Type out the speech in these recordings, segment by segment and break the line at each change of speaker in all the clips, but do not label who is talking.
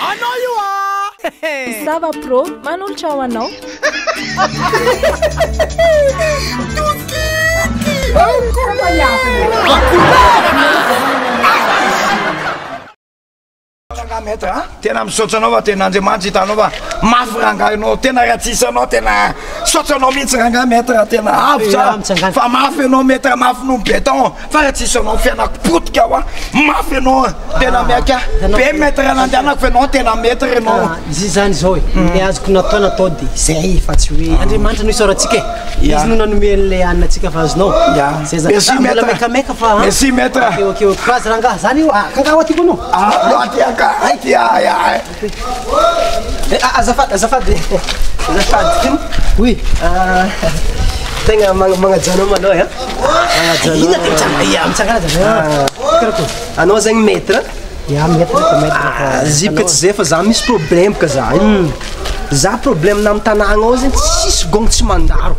Anao io ah!
Zava pro, manolotra ao anao.
Maître, tena misaotranao va tena Andriamanitra hitanao va mafy rangahinao tena ratsisanao tena saotranao mihitsy rangahy maître tena avotra fa mafy anao maître mafy no béton fa ratsisanao fianako potika aho mafy anao tena miaka be maître nandehanako fa anao tena maître anao
zany zao e azoko natao dia zay fa tsy hoe Andriamanitra no isaorantsika izy no nanome an'ilay anina antsika fa azonao zay zany
merci maître
mekameka fa
merci maître
ok kazy rangahy zany io kangaho aty koa anao
atiaka
azafady oui tegna magnajanao malô e magnajanao anao zegny maître zipika tsy zay fa za misy problème ka za za problème na am'tanàgna ao zegny tsisy gogno tsy mandaro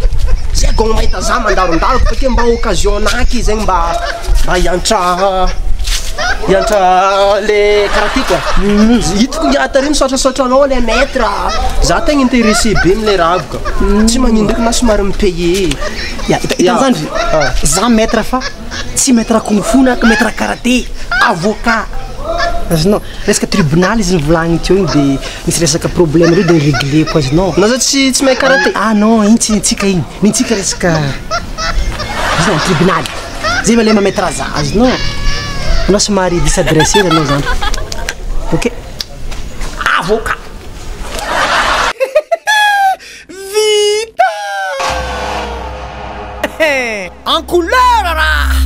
zay gogno mahita za mandarondaroko fa ke mba occasion naky zegny mba hiantra le karaté quoi hitako niata reny sotrasoatranao le maître za tegna intéressé be am'le raha avy ka tsy magnino ndraiky na somary mipaye
zany za maître fa tsy maître kung fu na maître karaté avocat azonao resaka tribunal izy nivolagniny teo igny dia nisy resaka problème reo dia réglé ko azonao
na za tsy mahay karaté
non igny tsy nitsika igny nintsika resaka azonao tribunal zay ma le mametra za azonao anao somary disadressé anao zany ok avocat
vita en couleur là